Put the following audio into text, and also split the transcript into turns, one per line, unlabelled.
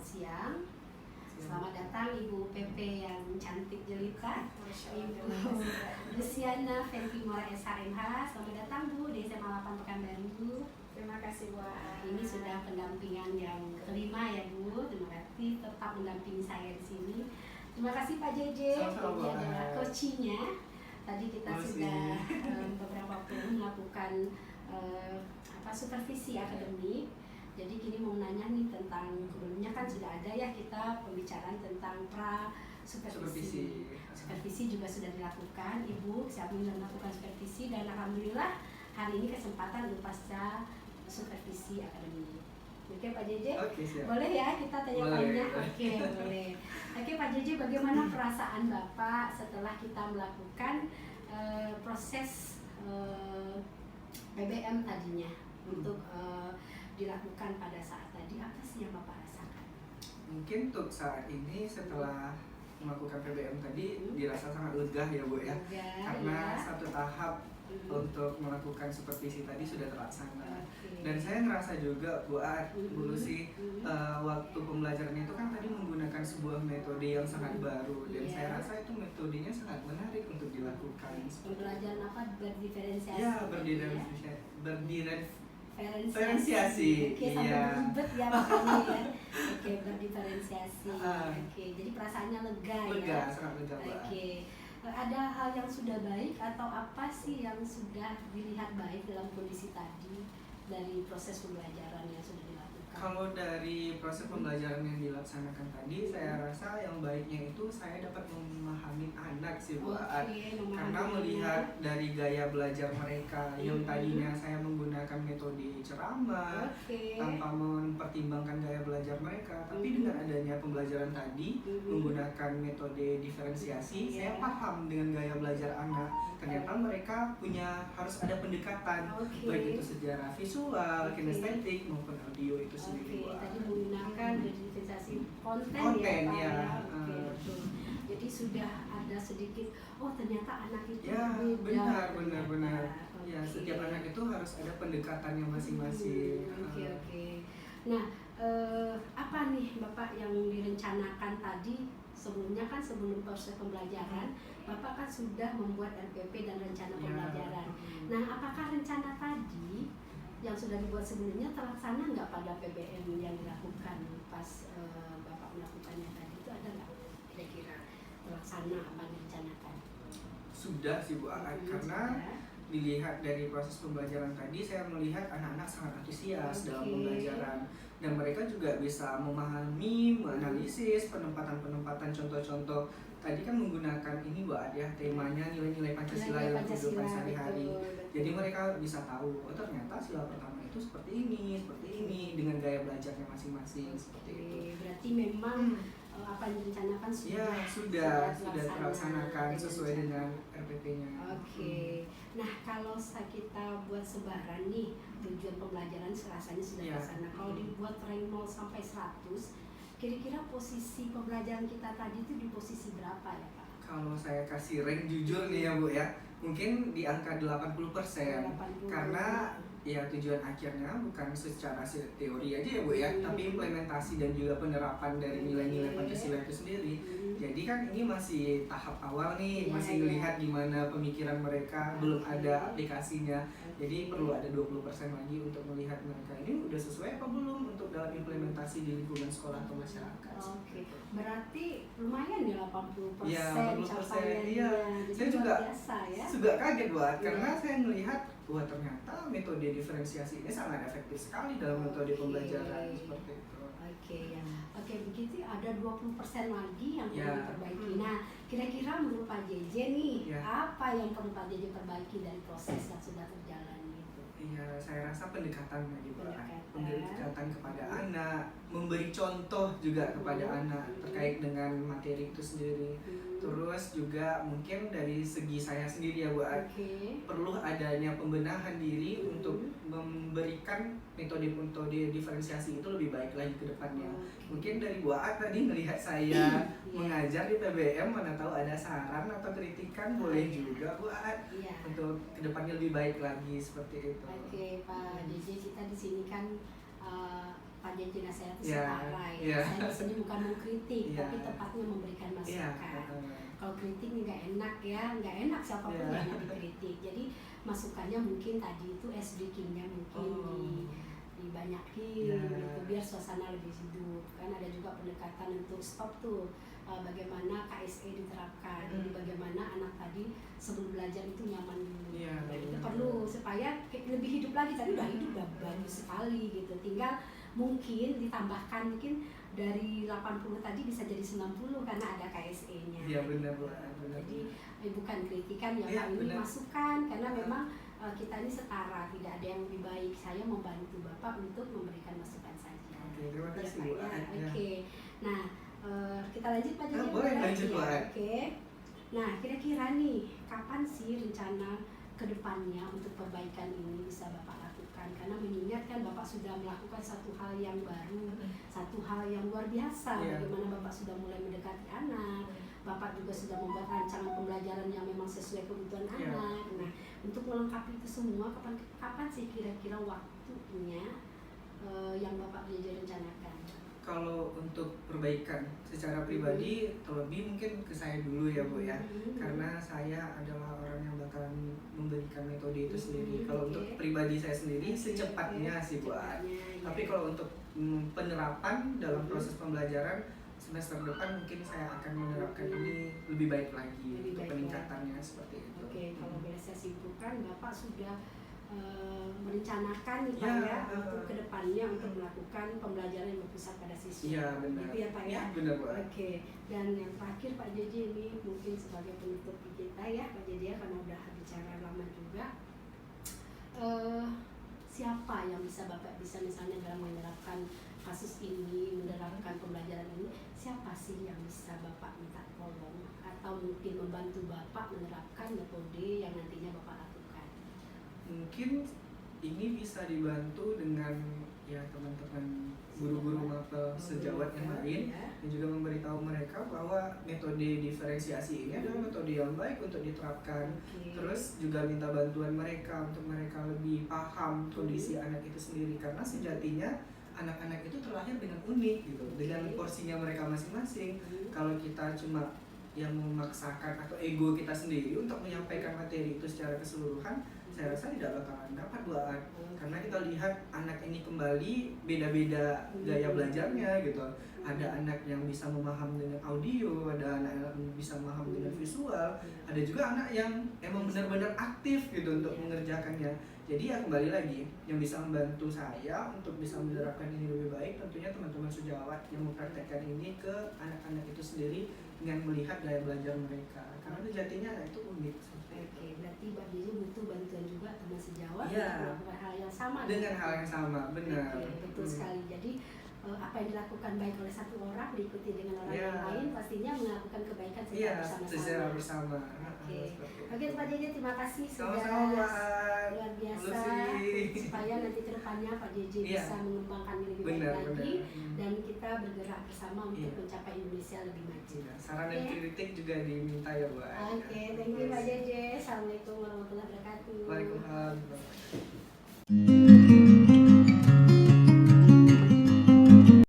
siang. Selamat datang Ibu PP yang cantik jelita, Ibu Luciana Ventimora SHMH. Selamat datang Bu di SMA 8 Pekanbaru.
Terima kasih Bu.
Ini sudah pendampingan yang kelima ya Bu. Terima kasih tetap mendampingi saya di sini. Terima kasih Pak JJ. Ini adalah coachingnya. Tadi kita sudah beberapa waktu melakukan supervisi akademik. Jadi kini mau nanya nih tentang, sebelumnya kan sudah ada ya kita pembicaraan tentang supervisi. Supervisi juga sudah dilakukan, Ibu siap melakukan supervisi dan alhamdulillah hari ini kesempatan pasca supervisi akademik. Oke Pak JJ, boleh ya kita tanya-tanya? Oke, boleh. Oke Pak JJ, bagaimana perasaan Bapak setelah kita melakukan proses BBM tadinya untuk dilakukan pada saat tadi, apa sih yang Bapak rasakan?
Mungkin untuk saat ini setelah melakukan PBM tadi dirasa sangat lega ya Bu ya, karena satu tahap untuk melakukan supervisi tadi sudah terlaksana. Dan saya ngerasa juga Bu Lucy, waktu pembelajarannya itu kan tadi menggunakan sebuah metode yang sangat baru dan saya rasa itu metodenya sangat menarik untuk dilakukan.
Pembelajaran apa? Berdiferensiasi.
Ya, berdiferensiasi.
Oke, sampai ribet ya makanya ya. Oke, berdiferensiasi. Oke, jadi perasaannya lega ya.
Lega, sangat lega.
Oke. Ada hal yang sudah baik atau apa sih yang sudah dilihat baik dalam kondisi tadi dari proses pembelajaran yang sudah dilakukan?
Kalau dari proses pembelajaran yang dilaksanakan tadi, saya rasa yang baiknya itu saya dapat memahami anak sih Bu. Karena melihat dari gaya belajar mereka yang tadinya saya menggunakan metode ceramah tanpa mempertimbangkan gaya belajar mereka, tapi dengan adanya pembelajaran tadi menggunakan metode diferensiasi, saya paham dengan gaya belajar anak. Ternyata mereka harus ada pendekatan, baik itu sejarah visual, kinestetik maupun audio itu sendiri.
Tadi menggunakan diferensiasi konten ya. Jadi sudah ada sedikit, oh ternyata anak itu
benar. Ya, setiap anak itu harus ada pendekatannya masing-masing.
Oke. Nah, apa nih Bapak yang direncanakan tadi? Sebelumnya kan sebelum proses pembelajaran, Bapak kan sudah membuat RPP dan rencana pembelajaran. Nah, apakah rencana tadi yang sudah dibuat sebelumnya terlaksana nggak pada PBM yang dilakukan pas Bapak melakukannya tadi? Itu ada nggak kira-kira terlaksana apa yang direncanakan?
Sudah sih Bu karena dilihat dari proses pembelajaran tadi, saya melihat anak-anak sangat antusias dalam pembelajaran dan mereka juga bisa memahami, menganalisis penempatan contoh-contoh. Tadi kan menggunakan ini Bu ya, temanya nilai-nilai Pancasila dalam kehidupan sehari-hari. Jadi mereka bisa tahu, oh ternyata sila pertama itu seperti ini dengan gaya belajarnya masing-masing seperti itu.
Berarti memang apa yang direncanakan
sudah terlaksanakan sesuai dengan RPP-nya.
Oke. Nah, kalau kita buat sebaran nih, tujuan pembelajaran rasanya sudah terlaksana. Kalau dibuat rank 0 sampai 100, kira-kira posisi pembelajaran kita tadi itu di posisi berapa ya Pak?
Kalau saya kasih rank jujur nih ya Bu ya, mungkin di angka 80%. Karena ya tujuan akhirnya bukan secara teori aja ya Bu ya, tapi implementasi dan juga penerapan dari nilai-nilai Pancasila itu sendiri. Jadi kan ini masih tahap awal nih, masih melihat gimana pemikiran mereka, belum ada aplikasinya. Jadi perlu ada 20% lagi untuk melihat mereka ini udah sesuai apa belum untuk dalam implementasi di lingkungan sekolah atau masyarakat.
Oke, berarti lumayan ya 80%
Iya, saya juga kaget buat karena saya melihat wah ternyata metode diferensiasi ini sangat efektif sekali dalam metode pembelajaran seperti itu.
Oke, begitu ada 20% lagi yang perlu diperbaiki. Nah, kira-kira menurut Pak JJ nih, apa yang perlu Pak JJ perbaiki dari proses yang sudah terjalan itu?
Iya, saya rasa pendekatan pendekatan kepada anak, memberi contoh juga kepada anak terkait dengan materi itu sendiri. Terus juga mungkin dari segi saya sendiri ya Bu, perlu adanya pembenahan diri untuk memberikan metode-metode diferensiasi itu lebih baik lagi ke depannya. Mungkin dari Bu tadi melihat saya mengajar di PBM, mana tahu ada saran atau kritikan boleh juga Bu untuk ke depannya lebih baik lagi seperti itu.
Oke Pak JJ, kita di sini kan Pak Jeje nasihat
Yeah,
setara ya.
yeah.
Saya di sini bukan mengkritik,
Yeah.
tapi tepatnya memberikan masukan.
Yeah.
Kalau kritik nggak enak ya, nggak enak siapapun
Yeah.
yang dikritik. Jadi masukannya mungkin tadi itu ice breakingnya mungkin dibanyakin gitu, biar suasana lebih hidup. Kan ada juga pendekatan untuk stop tuh bagaimana KSE diterapkan. Jadi bagaimana anak tadi sebelum belajar itu nyaman dulu. Dan itu perlu supaya lebih hidup lagi. Tadi udah hidup udah bagus sekali gitu. Tinggal mungkin ditambahkan mungkin dari 80 tadi bisa jadi 90 karena ada KSE-nya.
Iya benar.
Jadi bukan kritikan ya, Pak, ini
benar.
masukan karena memang kita ini setara, tidak ada yang lebih baik. Saya membantu Bapak untuk memberikan masukan saja.
Oke, terima kasih Bu.
Oke. Nah, kita lanjut Pak Jeje.
Boleh lanjut Bu.
Oke. Nah, kira-kira nih kapan sih rencana kedepannya untuk perbaikan ini bisa Bapak lakukan? Karena mengingat kan Bapak sudah melakukan satu hal yang baru, satu hal yang luar biasa. Bagaimana Bapak sudah mulai mendekati anak, Bapak juga sudah membuat rancangan pembelajaran yang memang sesuai kebutuhan anak. Nah, untuk melengkapi itu semua, kapan sih kira-kira waktunya yang Bapak Jeje rencanakan?
Kalau untuk perbaikan secara pribadi, terlebih mungkin ke saya dulu ya Bu ya, karena saya adalah orang yang bakalan memberikan metode itu sendiri. Kalau untuk pribadi saya sendiri secepatnya sih Bu. Tapi kalau untuk penerapan dalam proses pembelajaran semester depan mungkin saya akan menerapkan ini lebih baik lagi untuk peningkatannya seperti itu.
Oke, kalau boleh saya simpulkan, Bapak sudah merencanakan nih Pak ya untuk kedepannya untuk melakukan pembelajaran yang berpusat pada siswa.
Iya benar.
Gitu ya Pak ya.
Benar Pak.
Oke. Dan yang terakhir Pak Jeje, ini mungkin sebagai penutup kita ya Pak Jeje, karena udah bicara lama juga. Siapa yang bisa Bapak bisa misalnya dalam menerapkan kasus ini, menerapkan pembelajaran ini, siapa sih yang bisa Bapak minta tolong atau mungkin membantu Bapak menerapkan metode yang nantinya Bapak lakukan?
Mungkin ini bisa dibantu dengan ya teman-teman guru-guru mapel sejawat yang lain, dan juga memberitahu mereka bahwa metode diferensiasi ini adalah metode yang baik untuk diterapkan. Terus juga minta bantuan mereka untuk mereka lebih paham kondisi anak itu sendiri, karena sejatinya anak-anak itu terlahir dengan unik gitu, dengan porsinya mereka masing-masing. Kalau kita cuma yang memaksakan atau ego kita sendiri untuk menyampaikan materi itu secara keseluruhan, saya rasa tidak bakalan dapat buat, karena kita lihat anak ini kembali beda-beda gaya belajarnya gitu. Ada anak yang bisa memaham dengan audio, ada anak yang bisa memaham dengan visual, ada juga anak yang emang benar-benar aktif gitu untuk mengerjakannya. Jadi ya kembali lagi, yang bisa membantu saya untuk bisa menerapkan ini lebih baik tentunya teman-teman sejawat yang mempraktekkan ini ke anak-anak itu sendiri dengan melihat gaya belajar mereka, karena sejatinya anak itu unik.
Oke, berarti Mbak Jeje butuh bantuan juga teman sejawat
untuk
melakukan hal yang sama.
Dengan hal yang sama, benar.
Betul sekali. Jadi apa yang dilakukan baik oleh satu orang diikuti dengan orang yang lain, pastinya melakukan kebaikan secara bersama-sama. Oke, Pak Jeje, terima kasih sudah luar biasa. Supaya nanti ke depannya Pak Jeje bisa mengembangkan lebih baik lagi, dan kita bergerak bersama untuk mencapai Indonesia lebih maju.
Saran dan kritik juga diminta ya Bu.
Oke, thank you Pak Jeje. Assalamualaikum warahmatullahi wabarakatuh.
Waalaikumsalam.